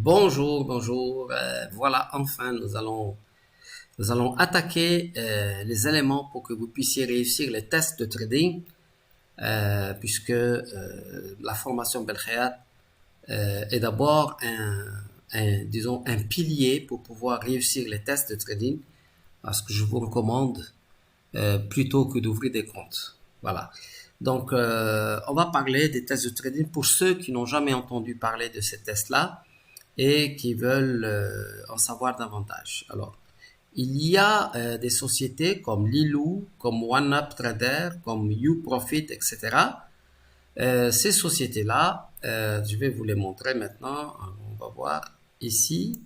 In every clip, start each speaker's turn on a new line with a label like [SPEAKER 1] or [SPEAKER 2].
[SPEAKER 1] Bonjour, bonjour. Voilà, enfin, nous allons attaquer les éléments pour que vous puissiez réussir les tests de trading, puisque la formation Belkhayat est d'abord disons, un pilier pour pouvoir réussir les tests de trading, parce que je vous recommande plutôt que d'ouvrir des comptes. Voilà. Donc, on va parler des tests de trading pour ceux qui n'ont jamais entendu parler de ces tests-là et qui veulent en savoir davantage. Alors, il y a des sociétés comme Lilou, comme OneUpTrader, comme YouProfit, etc. Ces sociétés-là, je vais vous les montrer maintenant. On va voir ici.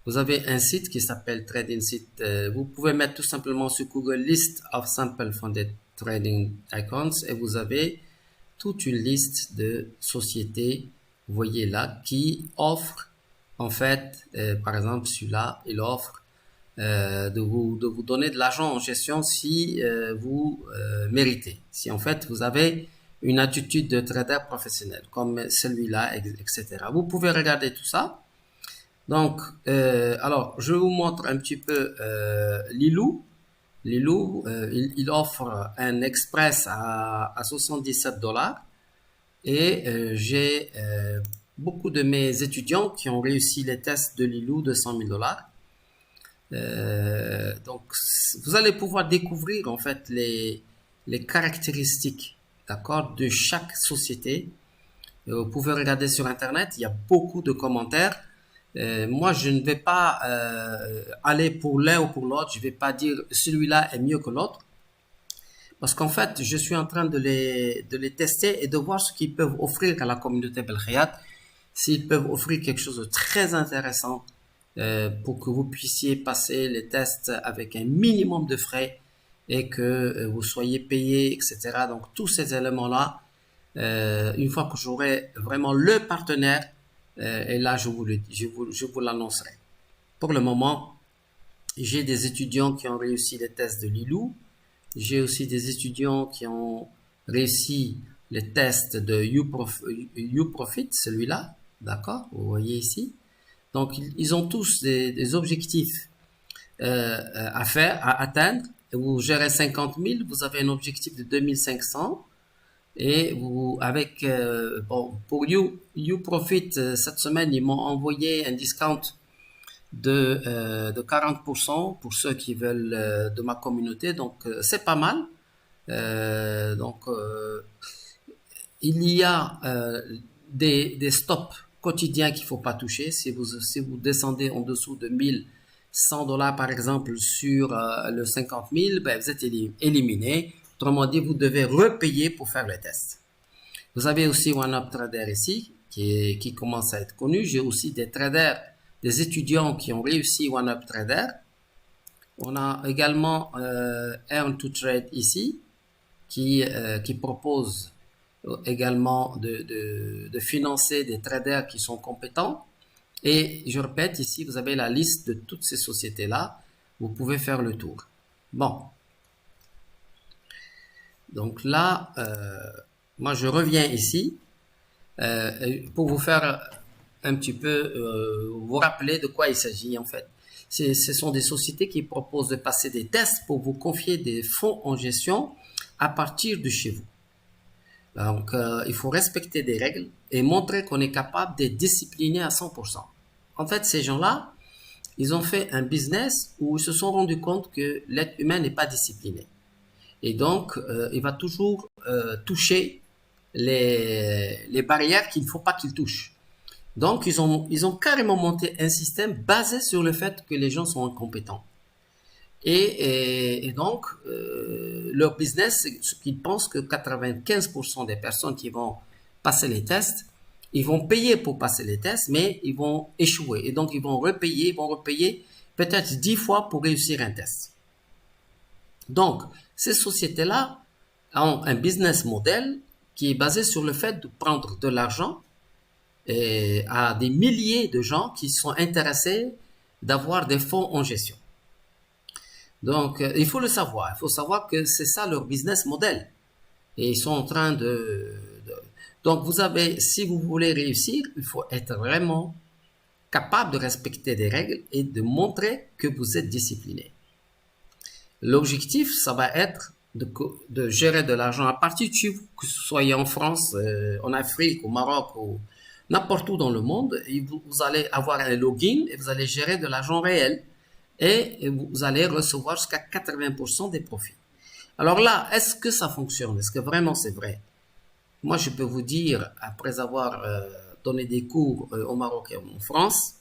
[SPEAKER 1] Vous avez un site qui s'appelle Trading Site. Vous pouvez mettre tout simplement sur Google List of Sample Funded Trading Accounts et vous avez toute une liste de sociétés, vous voyez là, qui offrent, en fait, par exemple, celui-là, il offre de vous donner de l'argent en gestion si vous méritez. Si en fait, vous avez une attitude de trader professionnel, comme celui-là, etc. Vous pouvez regarder tout ça. Donc, alors, je vous montre un petit peu Lilou. Lilou, il offre un express à 77 dollars et j'ai beaucoup de mes étudiants qui ont réussi les tests de Lilou de 100 000 dollars. Donc, vous allez pouvoir découvrir en fait les caractéristiques, d'accord, de chaque société. Vous pouvez regarder sur Internet, il y a beaucoup de commentaires. Moi, je ne vais pas aller pour l'un ou pour l'autre. Je ne vais pas dire celui-là est mieux que l'autre. Parce qu'en fait, je suis en train de les tester et de voir ce qu'ils peuvent offrir à la communauté Belkhayat. S'ils peuvent offrir quelque chose de très intéressant pour que vous puissiez passer les tests avec un minimum de frais et que vous soyez payé, etc. Donc, tous ces éléments-là, une fois que j'aurai vraiment le partenaire, et là, je vous l'annoncerai. Pour le moment, j'ai des étudiants qui ont réussi les tests de Lilou. J'ai aussi des étudiants qui ont réussi les tests de YouProfit, celui-là. D'accord? Vous voyez ici. Donc, ils ont tous des objectifs à faire, à atteindre. Vous gérez 50 000, vous avez un objectif de 2500. Et vous, avec, bon, pour YouProfit, cette semaine, ils m'ont envoyé un discount de 40% pour ceux qui veulent de ma communauté. Donc, c'est pas mal. Donc, il y a des stops quotidiens qu'il faut pas toucher. Si vous descendez en dessous de 1100 dollars, par exemple, sur le 50 000, ben, vous êtes éliminé. Autrement dit, vous devez repayer pour faire le test. Vous avez aussi OneUpTrader ici, qui commence à être connu. J'ai aussi des traders, des étudiants qui ont réussi OneUpTrader. On a également Earn2Trade ici, qui propose également de financer des traders qui sont compétents. Et je répète, ici, vous avez la liste de toutes ces sociétés-là. Vous pouvez faire le tour. Bon. Donc là, moi, je reviens ici pour vous faire un petit peu vous rappeler de quoi il s'agit en fait. Ce sont des sociétés qui proposent de passer des tests pour vous confier des fonds en gestion à partir de chez vous. Donc, il faut respecter des règles et montrer qu'on est capable d'être discipliné à 100%. En fait, ces gens-là, ils ont fait un business où ils se sont rendus compte que l'être humain n'est pas discipliné. Et donc, il va toujours toucher les barrières qu'il ne faut pas qu'il touche. Donc, ils ont carrément monté un système basé sur le fait que les gens sont incompétents. Et donc, leur business, c'est ce qu'ils pensent que 95% des personnes qui vont passer les tests, ils vont payer pour passer les tests, mais ils vont échouer. Et donc, ils vont repayer peut-être 10 fois pour réussir un test. Donc, ces sociétés-là ont un business model qui est basé sur le fait de prendre de l'argent à des milliers de gens qui sont intéressés d'avoir des fonds en gestion. Donc, il faut le savoir. Il faut savoir que c'est ça leur business model. Et ils sont en train Donc, vous avez, si vous voulez réussir, il faut être vraiment capable de respecter des règles et de montrer que vous êtes discipliné. L'objectif, ça va être de gérer de l'argent à partir de chez vous, que ce soit en France, en Afrique, au Maroc, ou n'importe où dans le monde. Et vous allez avoir un login et vous allez gérer de l'argent réel. Et vous allez recevoir jusqu'à 80% des profits. Alors là, est-ce que ça fonctionne? Est-ce que vraiment c'est vrai? Moi, je peux vous dire, après avoir donné des cours au Maroc et en France,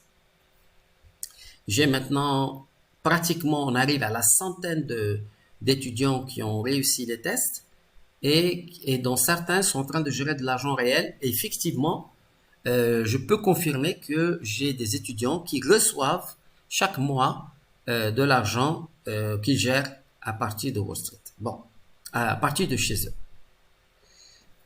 [SPEAKER 1] j'ai maintenant pratiquement, on arrive à la centaine d'étudiants qui ont réussi les tests et dont certains sont en train de gérer de l'argent réel. Et effectivement, je peux confirmer que j'ai des étudiants qui reçoivent chaque mois de l'argent qu'ils gèrent à partir de Wall Street. Bon, à partir de chez eux.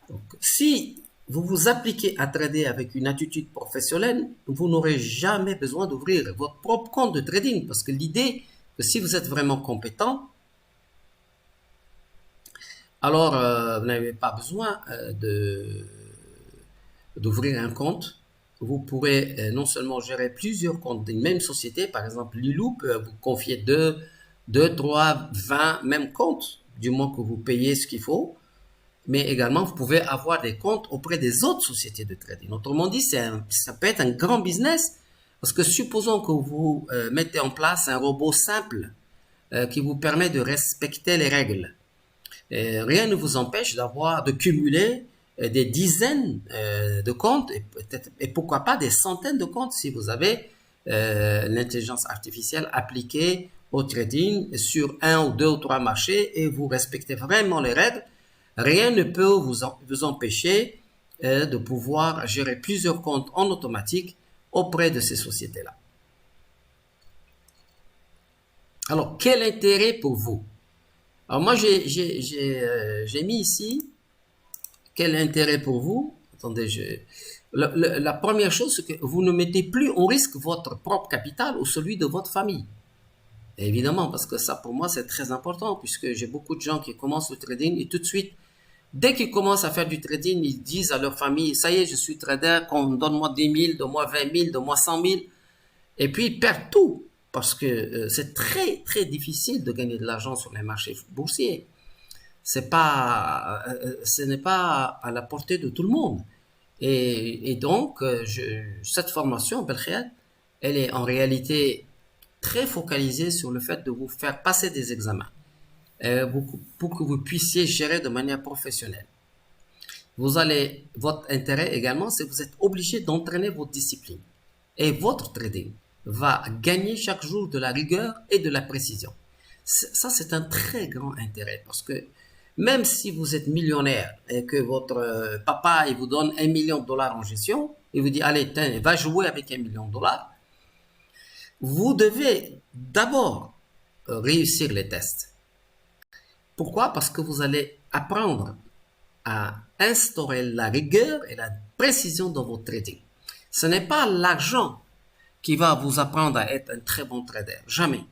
[SPEAKER 1] Donc, si vous vous appliquez à trader avec une attitude professionnelle, vous n'aurez jamais besoin d'ouvrir votre propre compte de trading parce que l'idée que si vous êtes vraiment compétent, alors vous n'avez pas besoin d'ouvrir un compte. Vous pourrez non seulement gérer plusieurs comptes d'une même société, par exemple Lilou peut vous confier 2, 3, 20 mêmes comptes, du moins que vous payez ce qu'il faut. Mais également, vous pouvez avoir des comptes auprès des autres sociétés de trading. Autrement dit, ça peut être un grand business parce que supposons que vous mettez en place un robot simple qui vous permet de respecter les règles. Rien ne vous empêche de cumuler des dizaines de comptes et pourquoi pas des centaines de comptes si vous avez l'intelligence artificielle appliquée au trading sur un ou deux ou trois marchés et vous respectez vraiment les règles. Rien ne peut vous empêcher de pouvoir gérer plusieurs comptes en automatique auprès de ces sociétés-là. Alors, quel intérêt pour vous? Alors, moi, j'ai mis ici quel intérêt pour vous. Attendez, la première chose, c'est que vous ne mettez plus en risque votre propre capital ou celui de votre famille. Et évidemment, parce que ça, pour moi, c'est très important, puisque j'ai beaucoup de gens qui commencent le trading et tout de suite, dès qu'ils commencent à faire du trading, ils disent à leur famille, ça y est, je suis trader, donne-moi 10 000, donne-moi 20 000, donne-moi 100 000. Et puis, ils perdent tout, parce que c'est très, très difficile de gagner de l'argent sur les marchés boursiers. Ce n'est pas à la portée de tout le monde. Et donc, cette formation, Belkhiat, elle est en réalité très focalisée sur le fait de vous faire passer des examens pour que vous puissiez gérer de manière professionnelle. Votre intérêt également, c'est que vous êtes obligé d'entraîner votre discipline. Et votre trading va gagner chaque jour de la rigueur et de la précision. Ça, c'est un très grand intérêt parce que même si vous êtes millionnaire et que votre papa il vous donne $1 million en gestion, il vous dit, allez, va jouer avec $1 million, vous devez d'abord réussir les tests. Pourquoi? Parce que vous allez apprendre à instaurer la rigueur et la précision dans votre trading. Ce n'est pas l'argent qui va vous apprendre à être un très bon trader. Jamais.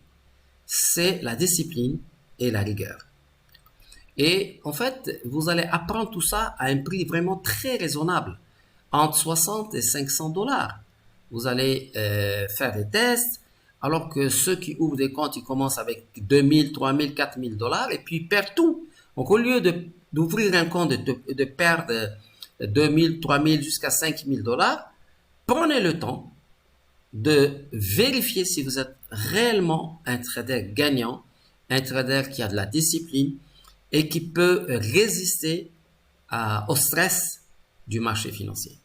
[SPEAKER 1] C'est la discipline et la rigueur. Et en fait, vous allez apprendre tout ça à un prix vraiment très raisonnable, entre 60 et $500. Vous allez faire des tests, alors que ceux qui ouvrent des comptes, ils commencent avec 2 000, 3 000, 4 000 $ et puis ils perdent tout. Donc au lieu d'ouvrir un compte et de perdre 2 000, 3 000 jusqu'à 5 000 $, prenez le temps de vérifier si vous êtes réellement un trader gagnant, un trader qui a de la discipline et qui peut résister au stress du marché financier.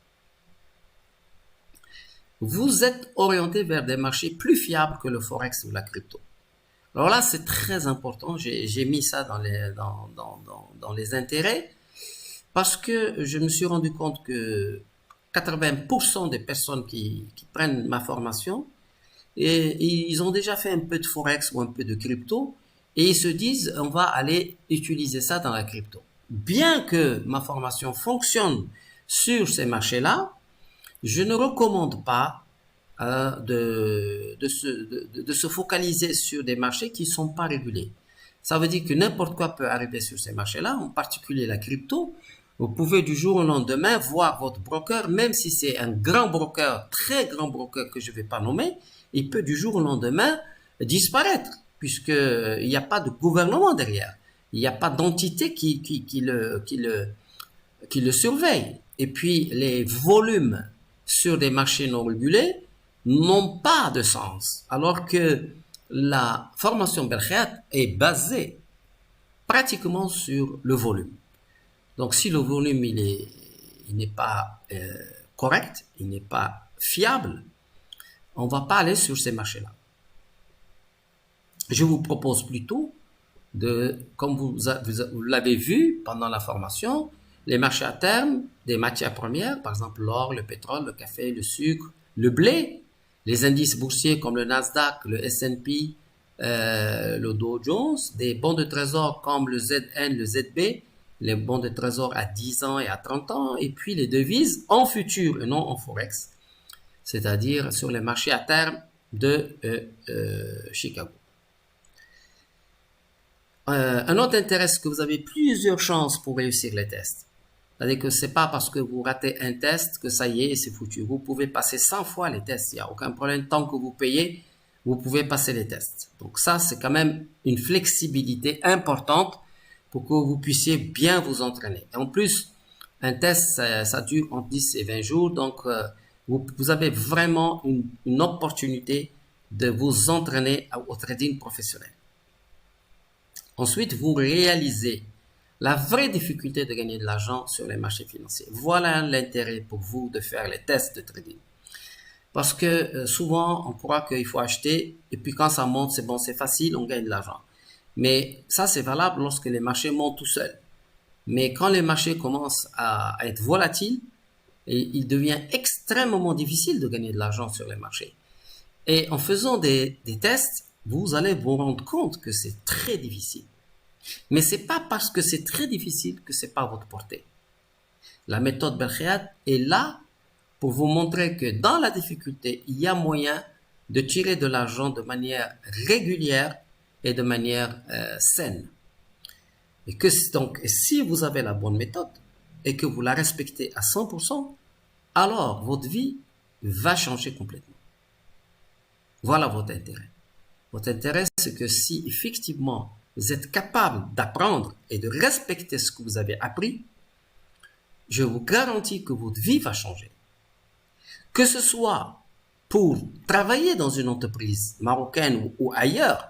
[SPEAKER 1] Vous êtes orienté vers des marchés plus fiables que le Forex ou la crypto. Alors là, c'est très important. J'ai mis ça dans les intérêts parce que je me suis rendu compte que 80% des personnes qui prennent ma formation, et ils ont déjà fait un peu de Forex ou un peu de crypto et ils se disent, on va aller utiliser ça dans la crypto. Bien que ma formation fonctionne sur ces marchés-là, je ne recommande pas de se focaliser sur des marchés qui ne sont pas régulés. Ça veut dire que n'importe quoi peut arriver sur ces marchés-là, en particulier la crypto. Vous pouvez du jour au lendemain voir votre broker, même si c'est un grand broker, très grand broker que je ne vais pas nommer, il peut du jour au lendemain disparaître, puisqu'il n'y a pas de gouvernement derrière. Il n'y a pas d'entité qui le surveille. Et puis, les volumes sur des marchés non régulés n'ont pas de sens, alors que la formation Belkheat est basée pratiquement sur le volume. Donc, si le volume il n'est pas correct, il n'est pas fiable, on ne va pas aller sur ces marchés-là. Je vous propose plutôt comme vous l'avez vu pendant la formation, les marchés à terme des matières premières, par exemple l'or, le pétrole, le café, le sucre, le blé, les indices boursiers comme le Nasdaq, le S&P, le Dow Jones, des bons de trésor comme le ZN, le ZB, les bons de trésor à 10 ans et à 30 ans, et puis les devises en futur et non en forex, c'est-à-dire sur les marchés à terme de Chicago. Un autre intérêt, c'est que vous avez plusieurs chances pour réussir les tests. C'est-à-dire que c'est pas parce que vous ratez un test que ça y est, c'est foutu. Vous pouvez passer 100 fois les tests, il n'y a aucun problème. Tant que vous payez, vous pouvez passer les tests. Donc ça, c'est quand même une flexibilité importante pour que vous puissiez bien vous entraîner. Et en plus, un test, ça dure entre 10 et 20 jours. Donc, vous avez vraiment une opportunité de vous entraîner au trading professionnel. Ensuite, vous réalisez la vraie difficulté de gagner de l'argent sur les marchés financiers. Voilà l'intérêt pour vous de faire les tests de trading. Parce que souvent, on croit qu'il faut acheter et puis quand ça monte, c'est bon, c'est facile, on gagne de l'argent. Mais ça, c'est valable lorsque les marchés montent tout seuls. Mais quand les marchés commencent à être volatiles, il devient extrêmement difficile de gagner de l'argent sur les marchés. Et en faisant des tests, vous allez vous rendre compte que c'est très difficile. Mais c'est pas parce que c'est très difficile que c'est pas à votre portée. La méthode Belkheat est là pour vous montrer que dans la difficulté, il y a moyen de tirer de l'argent de manière régulière et de manière saine. Et que donc, si vous avez la bonne méthode et que vous la respectez à 100%, alors votre vie va changer complètement. Voilà votre intérêt. Votre intérêt, c'est que si effectivement vous êtes capable d'apprendre et de respecter ce que vous avez appris, je vous garantis que votre vie va changer. Que ce soit pour travailler dans une entreprise marocaine ou ailleurs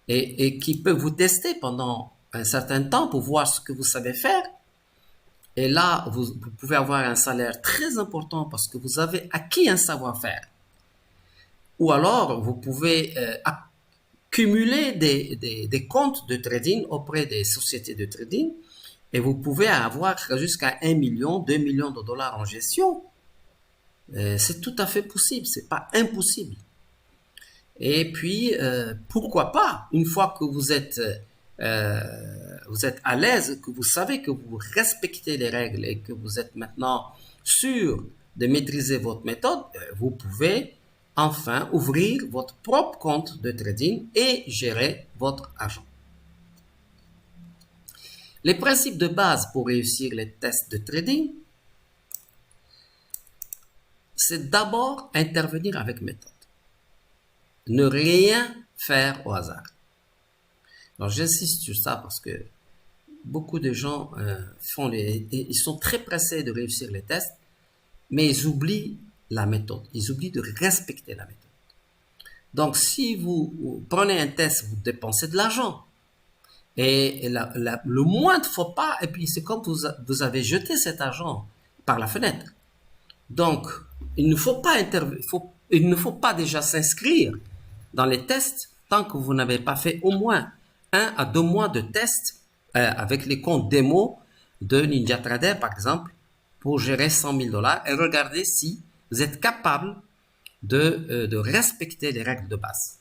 [SPEAKER 1] et qui peut vous tester pendant un certain temps pour voir ce que vous savez faire. Et là, vous pouvez avoir un salaire très important parce que vous avez acquis un savoir-faire. Ou alors, vous pouvez cumuler des comptes de trading auprès des sociétés de trading et vous pouvez avoir jusqu'à 1 million, 2 millions de dollars en gestion. C'est tout à fait possible, c'est pas impossible. Et puis, pourquoi pas, une fois que vous êtes à l'aise, que vous savez que vous respectez les règles et que vous êtes maintenant sûr de maîtriser votre méthode, vous pouvez enfin ouvrir votre propre compte de trading et gérer votre argent. Les principes de base pour réussir les tests de trading, c'est d'abord intervenir avec méthode. Ne rien faire au hasard. Alors j'insiste sur ça parce que beaucoup de gens ils sont très pressés de réussir les tests, mais ils oublient la méthode. Ils oublient de respecter la méthode. Donc si vous prenez un test, vous dépensez de l'argent. Et le moindre faux pas, et puis c'est comme vous avez jeté cet argent par la fenêtre. Donc, il ne faut pas déjà s'inscrire dans les tests tant que vous n'avez pas fait au moins 1 à 2 mois de tests avec les comptes démo de NinjaTrader, par exemple, pour gérer 100 000 $ et regarder si vous êtes capable de respecter les règles de base.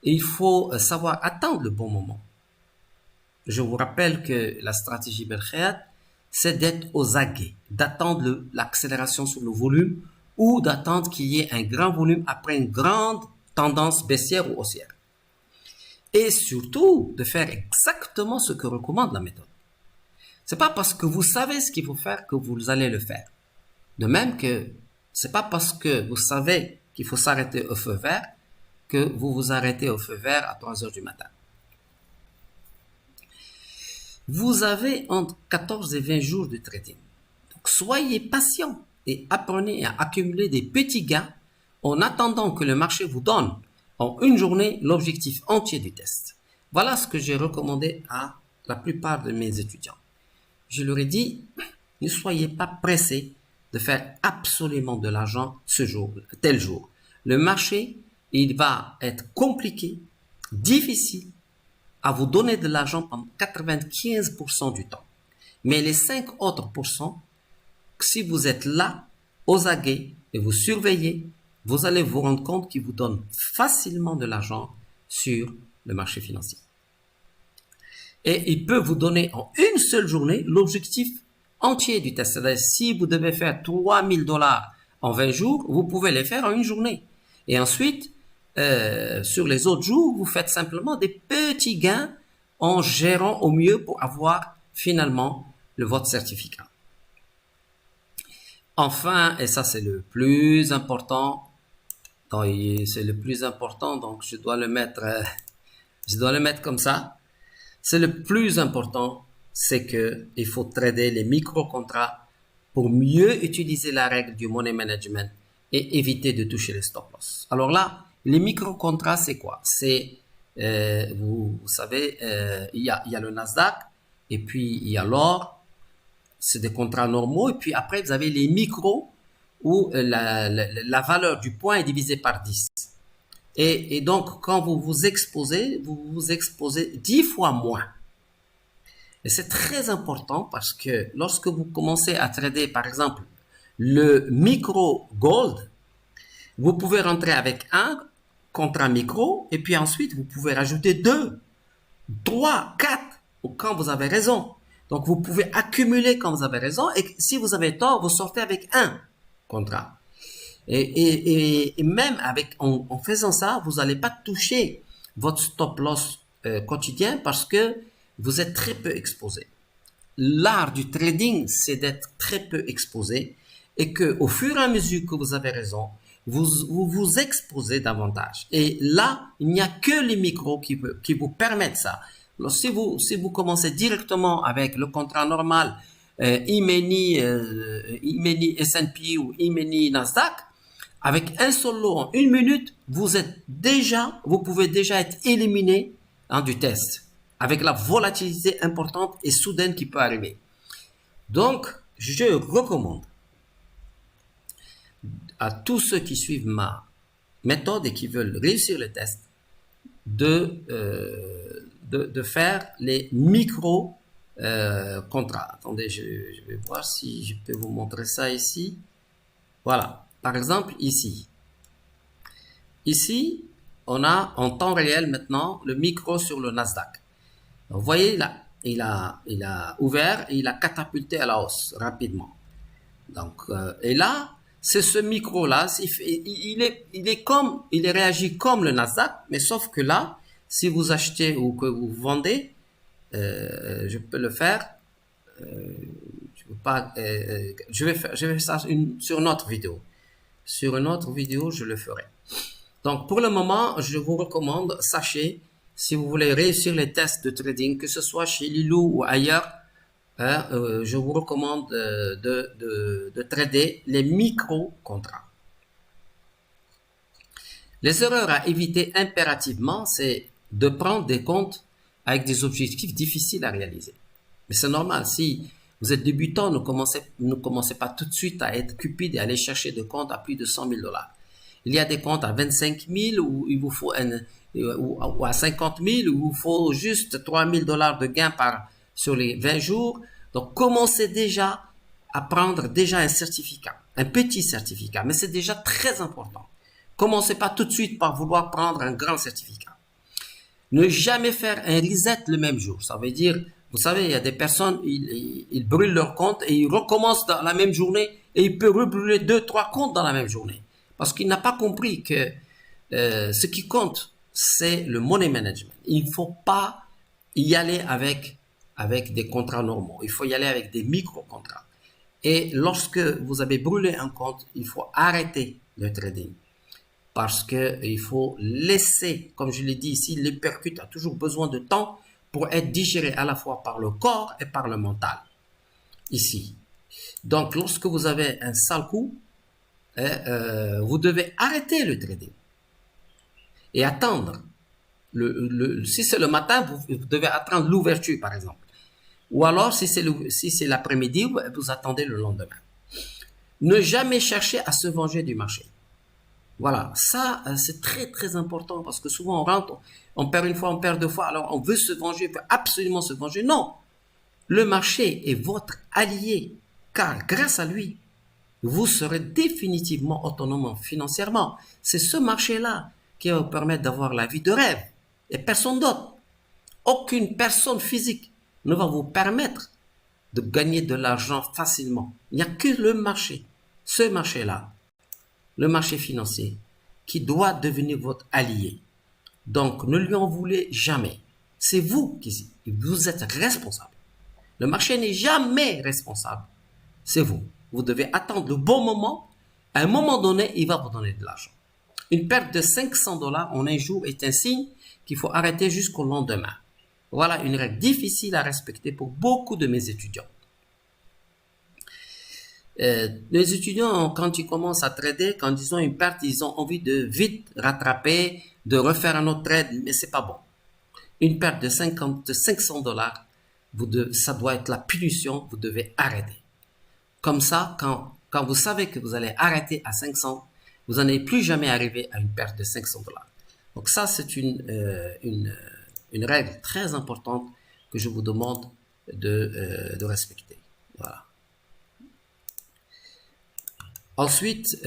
[SPEAKER 1] Et il faut savoir attendre le bon moment. Je vous rappelle que la stratégie Belkheat, c'est d'être aux aguets, d'attendre l'accélération sur le volume ou d'attendre qu'il y ait un grand volume après une grande tendance baissière ou haussière. Et surtout, de faire exactement ce que recommande la méthode. C'est pas parce que vous savez ce qu'il faut faire que vous allez le faire. De même que c'est pas parce que vous savez qu'il faut s'arrêter au feu vert que vous vous arrêtez au feu vert à 3 heures du matin. Vous avez entre 14 et 20 jours de trading. Donc, soyez patient et apprenez à accumuler des petits gains en attendant que le marché vous donne en une journée l'objectif entier du test. Voilà ce que j'ai recommandé à la plupart de mes étudiants. Je leur ai dit, ne soyez pas pressés de faire absolument de l'argent ce jour, tel jour. Le marché, il va être compliqué, difficile à vous donner de l'argent pendant 95% du temps. Mais les 5 autres pourcents, si vous êtes là, aux aguets, et vous surveillez, vous allez vous rendre compte qu'il vous donne facilement de l'argent sur le marché financier. Et il peut vous donner en une seule journée l'objectif entier du test. C'est-à-dire, si vous devez faire 3000 dollars en 20 jours, vous pouvez les faire en une journée. Et ensuite, sur les autres jours, vous faites simplement des petits gains en gérant au mieux pour avoir finalement votre certificat. Enfin, et ça c'est le plus important, c'est le plus important, donc je dois le mettre comme ça. C'est le plus important, c'est que il faut trader les micro-contrats pour mieux utiliser la règle du money management et éviter de toucher les stop-loss. Alors là, les micro-contrats, c'est quoi? C'est, vous savez, il y a le Nasdaq, et puis il y a l'or, c'est des contrats normaux, et puis après, vous avez les micros, où la valeur du point est divisée par 10. Et donc, quand vous vous exposez 10 fois moins. Et c'est très important parce que lorsque vous commencez à trader, par exemple, le micro gold, vous pouvez rentrer avec un contrat micro et puis ensuite vous pouvez rajouter 2, 3, 4 quand vous avez raison. Donc vous pouvez accumuler quand vous avez raison et si vous avez tort, vous sortez avec un contrat. Et même en faisant ça, vous n'allez pas toucher votre stop loss quotidien parce que vous êtes très peu exposé. L'art du trading, c'est d'être très peu exposé et que au fur et à mesure que vous avez raison, vous exposez davantage. Et là, il n'y a que les micros qui vous permettent ça. Alors, si vous commencez directement avec le contrat normal, E-mini S&P ou E-mini Nasdaq, avec un seul lot en une minute, vous pouvez déjà être éliminé du test, avec la volatilité importante et soudaine qui peut arriver. Donc, je recommande à tous ceux qui suivent ma méthode et qui veulent réussir le test de faire les micro contrats. Attendez, je vais voir si je peux vous montrer ça ici. Voilà. Par exemple, ici, on a en temps réel maintenant le micro sur le Nasdaq. Donc, vous voyez là, il a ouvert et il a catapulté à la hausse rapidement. Donc, et là, c'est ce micro-là, il réagit comme le Nasdaq, mais sauf que là, si vous achetez ou que vous vendez, je peux le faire. Je vais faire ça sur une autre vidéo. Sur une autre vidéo, je le ferai. Donc, pour le moment, je vous recommande, sachez, si vous voulez réussir les tests de trading, que ce soit chez Lilou ou ailleurs, je vous recommande de trader les micro-contrats. Les erreurs à éviter impérativement, c'est de prendre des comptes avec des objectifs difficiles à réaliser. Mais c'est normal, si vous êtes débutant, ne commencez pas tout de suite à être cupide et à aller chercher des comptes à plus de 100 000 $. Il y a des comptes à 25 000 où il vous faut ou à 50 000 où il vous faut juste 3 000 $ de gain sur les 20 jours. Donc, commencez déjà à prendre déjà un certificat, un petit certificat, mais c'est déjà très important. Commencez pas tout de suite par vouloir prendre un grand certificat. Ne jamais faire un reset le même jour. Ça veut dire, vous savez, il y a des personnes, ils brûlent leur compte et ils recommencent dans la même journée et ils peuvent rebrûler 2-3 comptes dans la même journée. Parce qu'il n'a pas compris que ce qui compte, c'est le money management. Il ne faut pas y aller avec avec des contrats normaux. Il faut y aller avec des micro-contrats. Et lorsque vous avez brûlé un compte, il faut arrêter le trading. Parce qu'il faut laisser, comme je l'ai dit ici, l'hypercute a toujours besoin de temps pour être digéré à la fois par le corps et par le mental. Ici. Donc, lorsque vous avez un sale coup, vous devez arrêter le trading et attendre. Si c'est le matin, vous devez attendre l'ouverture, par exemple. Ou alors, si c'est l'après-midi, vous attendez le lendemain. Ne jamais chercher à se venger du marché. Voilà, ça, c'est très, très important parce que souvent, on rentre, on perd une fois, on perd deux fois, alors on veut se venger, on veut absolument se venger. Non, le marché est votre allié, car grâce à lui, vous serez définitivement autonome financièrement. C'est ce marché-là qui va vous permettre d'avoir la vie de rêve et personne d'autre. Aucune personne physique ne va vous permettre de gagner de l'argent facilement. Il n'y a que le marché, ce marché-là, le marché financier, qui doit devenir votre allié. Donc, ne lui en voulez jamais. C'est vous qui vous êtes responsable. Le marché n'est jamais responsable. C'est vous. Vous devez attendre le bon moment. À un moment donné, il va vous donner de l'argent. Une perte de 500 dollars en un jour est un signe qu'il faut arrêter jusqu'au lendemain. Voilà une règle difficile à respecter pour beaucoup de mes étudiants. Les étudiants, quand ils commencent à trader, quand ils ont une perte, ils ont envie de vite rattraper, de refaire un autre trade, mais c'est pas bon. Une perte de 500 dollars, ça doit être la punition, vous devez arrêter. Comme ça, quand vous savez que vous allez arrêter à 500, vous n'allez plus jamais arriver à une perte de 500 dollars. Donc ça, c'est une règle très importante que je vous demande de respecter. Voilà. Ensuite,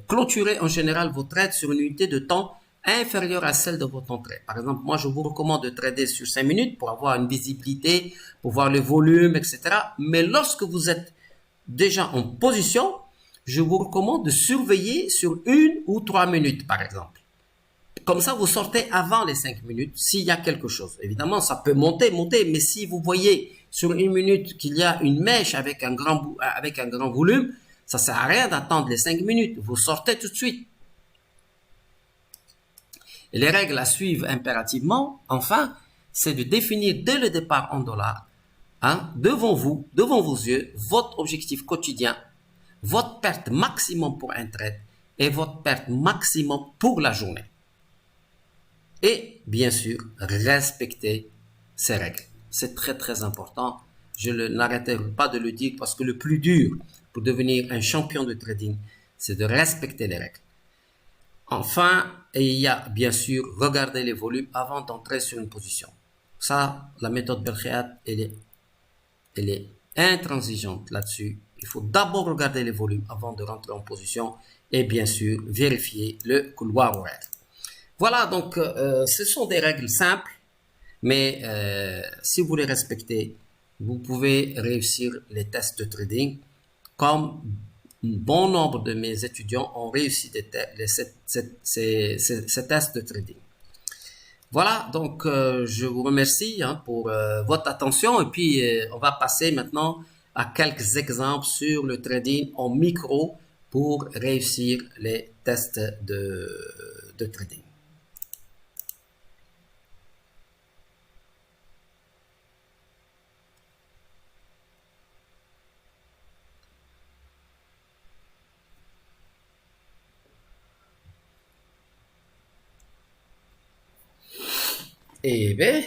[SPEAKER 1] clôturez en général vos trades sur une unité de temps inférieure à celle de votre entrée. Par exemple, moi, je vous recommande de trader sur 5 minutes pour avoir une visibilité, pour voir le volume, etc. Mais lorsque vous êtes déjà en position, je vous recommande de surveiller sur 1 ou 3 minutes, par exemple. Comme ça, vous sortez avant les 5 minutes s'il y a quelque chose. Évidemment, ça peut monter, mais si vous voyez sur 1 minute qu'il y a une mèche avec un grand volume, ça ne sert à rien d'attendre les 5 minutes. Vous sortez tout de suite. Et les règles à suivre impérativement, enfin, c'est de définir dès le départ en dollars, devant vous, devant vos yeux, votre objectif quotidien, votre perte maximum pour un trade et votre perte maximum pour la journée. Et bien sûr, respecter ces règles. C'est très très important. Je n'arrêterai pas de le dire parce que le plus dur pour devenir un champion de trading, c'est de respecter les règles. Enfin, il y a bien sûr regarder les volumes avant d'entrer sur une position. Ça, la méthode Belkhead, elle est intransigeante là-dessus. Il faut d'abord regarder les volumes avant de rentrer en position et bien sûr vérifier le couloir horaire. Voilà, donc ce sont des règles simples, mais si vous les respectez, vous pouvez réussir les tests de trading comme un bon nombre de mes étudiants ont réussi ces tests de trading. Voilà, donc je vous remercie pour votre attention et puis on va passer maintenant à quelques exemples sur le trading en micro pour réussir les tests de trading. Eh bien,